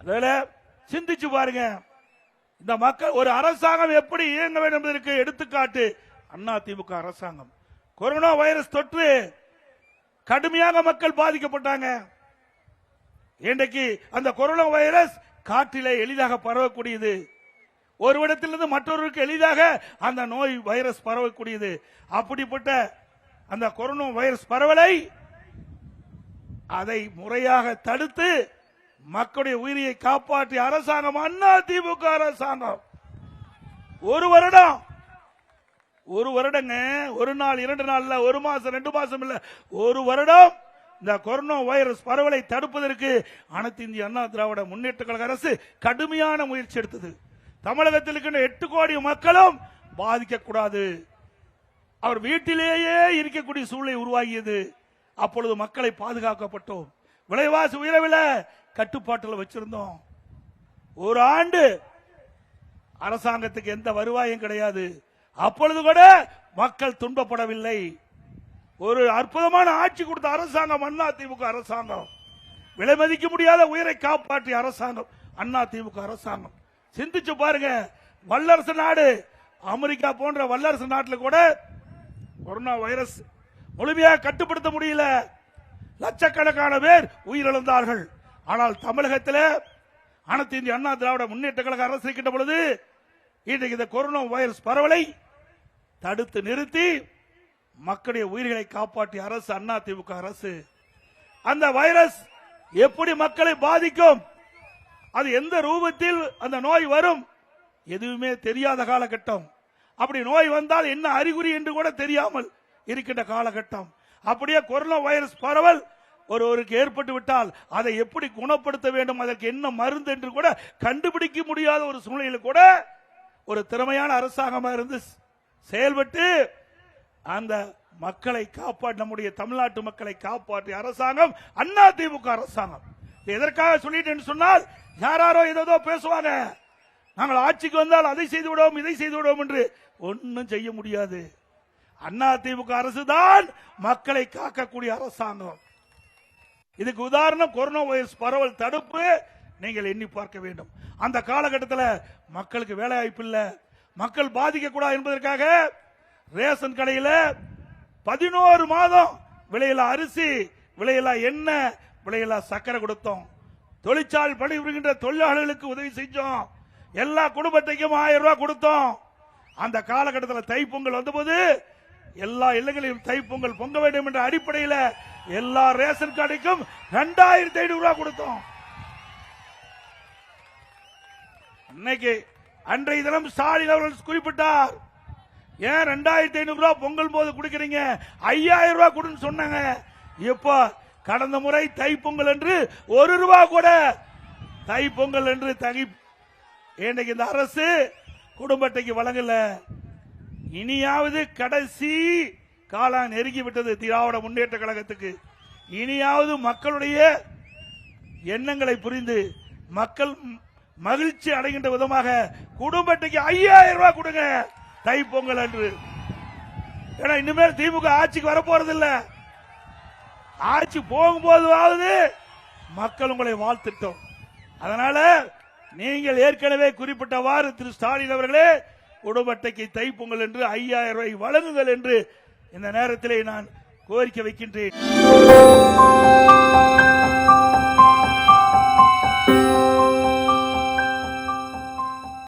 அதனால சிந்திச்சு பாருங்க, இந்த மக்கள் ஒரு அரசாங்கம் எப்படி இயங்க வேண்டும் என்பதற்கு எடுத்துக்காட்டு அதிமுக அரசாங்கம். கொரோனா வைரஸ் தொற்று கடுமையாக மக்கள் பாதிக்கப்பட்டாங்க. இன்றைக்கு அந்த கொரோனா வைரஸ் காற்றிலே எளிதாக பரவக்கூடியது. ஒரு இடத்திலிருந்து மற்றொருக்கு எளிதாக அந்த நோய் வைரஸ் பரவக்கூடியது. அப்படிப்பட்ட அந்த கொரோனா வைரஸ் பரவலை அதை முறையாக தடுத்து மக்களுடைய உயிரை காப்பாற்றிய அரசாங்கம் அதிமுக அரசாங்கம். ஒரு வருடங்க, ஒரு நாள் 2 நாள் இல்ல, 1 மாசம் 2 மாசம் இல்ல, ஒரு வருடம் இந்த கொரோனா வைரஸ் பரவலை தடுப்பதற்கு அனைத்து இந்திய அண்ணா திராவிட முன்னேற்ற கழக அரசு கடுமையான முயற்சி எடுத்தது. தமிழகத்தில் இருக்கின்ற 8 கோடி மக்களும் பாதிக்கக்கூடாது, அவர் வீட்டிலேயே இருக்கக்கூடிய சூழ்நிலை உருவாகியது. அப்பொழுது மக்களை பாதுகாக்கப்பட்டோம். விலைவாசி உயரவில்லை, கட்டுப்பாட்டில் வச்சிருந்தோம். ஒரு ஆண்டு அரசாங்கத்துக்கு எந்த வருவாயும் கிடையாது. அப்பொழுது கூட மக்கள் துன்பப்படவில்லை. ஒரு அற்புதமான ஆட்சி கொடுத்த அரசாங்கம் அதிமுக அரசாங்கம். விலை மதிக்க முடியாத உயிரை காப்பாற்றிய அரசாங்கம் அதிமுக அரசாங்கம். சிந்திச்சு பாருங்க, வல்லரசு நாடு அமெரிக்கா போன்ற வல்லரசு நாட்டில் கூட கொரோனா வைரஸ் முழுமையாக கட்டுப்படுத்த முடியல, லட்சக்கணக்கான பேர் உயிரிழந்தார்கள். ஆனால் தமிழகத்தில் அனைத்து இந்திய அண்ணா திராவிட முன்னேற்ற கழக அரசு இருக்கின்ற பொழுது இன்றைக்கு இந்த கொரோனா வைரஸ் பரவலை தடுத்து நிறுத்தி மக்களுடைய உயிர்களை காப்பாற்றிய அரசு அதிமுக அரசு. அந்த வைரஸ் எப்படி மக்களை பாதிக்கும், அது எந்த ரூபத்தில் அந்த நோய் வரும் எதுவுமே தெரியாத காலகட்டம். அப்படி நோய் வந்தால் என்ன அறிகுறி என்று கூட தெரியாமல் இருக்கின்ற காலகட்டம். அப்படியே கொரோனா வைரஸ் பரவல் ஒருவருக்கு ஏற்பட்டு விட்டால் அதை எப்படி குணப்படுத்த வேண்டும், அதற்கு என்ன மருந்து என்று கூட கண்டுபிடிக்க முடியாத ஒரு சூழ்நிலையில் கூட ஒரு திறமையான அரசாங்கமாக இருந்து செயல்பட்டு அந்த மக்களை காப்பாற்ற, நம்முடைய தமிழ்நாட்டு மக்களை காப்பாற்றிய அரசாங்கம் அதிமுக அரசாங்கம். எதற்காக சொல்லிட்டு சொன்னால், யாரோ ஏதோ பேசுவாங்க, நாங்கள் ஆட்சிக்கு வந்தால் அதை செய்து விடுவோம் இதை செய்து விடுவோம் என்று. ஒன்னும் செய்ய முடியாது. அதிமுக அரசு தான் மக்களை காக்கக்கூடிய அரசாங்கம். இதுக்கு உதாரணம் கொரோனா வைரஸ் பரவல் தடுப்பு. நீங்கள் எண்ணி பார்க்க வேண்டும். அந்த காலகட்டத்தில் மக்களுக்கு வேலை வாய்ப்பு இல்ல, மக்கள் பாதிக்க கூடாது என்பதற்காக ரேஷன் கடையில் 11 மாதம் விலையில்லா அரிசி, விலையில்லா எண்ணெய், விலையில்லா சக்கரை கொடுத்தோம். தொழிற்சாலை பணிபுரிகின்ற தொழிலாளர்களுக்கு உதவி செஞ்சோம். எல்லா குடும்பத்தையும் 1000 ரூபாய் கொடுத்தோம். அந்த காலகட்டத்தில் தைப்பொங்கல் வந்தபோது எல்லா இல்லங்களிலும் தைப்பொங்கல் பொங்க வேண்டும் என்ற அடிப்படையில் எல்லா ரேஷன் கடைக்கும் 2500 ரூபாய் கொடுத்தோம். இன்னைக்கு அன்றைய தினம் ஸ்டாலின் அவர்கள் குறிப்பிட்டார், ஏன் 2500 ரூபாய் பொங்கல் போது கொடுக்கிறீங்க, 5000 ரூபாய் கொடுன்னு சொன்னாங்க. இப்ப கடந்த முறை தைப்பொங்கல் என்று 1 ரூபாய் கூட தைப்பொங்கல் என்று இன்னைக்கு இந்த அரசு குடும்ப அட்டைக்கு வழங்கல. இனியாவது கடைசி காலம் நெருங்கிவிட்டது திராவிட முன்னேற்ற கழகத்துக்கு. இனியாவது மக்களுடைய எண்ணங்களை புரிந்து மக்கள் மகிழ்ச்சி அடைகின்ற விதமாக குடும்ப அட்டைக்கு 5000 ரூபாய் கொடுங்க தைப்பொங்கல் அன்று. ஏன்னா இனிமேல் திமுக ஆட்சிக்கு வரப்போறதில்லை. ஆட்சி போகும்போது மக்கள் உங்களை வாழ்த்திட்டோம். அதனால நீங்கள் ஏற்கனவே குறிப்பிட்டவாறு திரு ஸ்டாலின் அவர்களே குடும்ப அட்டைக்கு தைப்பொங்கல் என்று 5000 ரூபாய் வழங்குங்கள் என்று இந்த நேரத்திலே நான் கோரிக்கை வைக்கின்றேன்.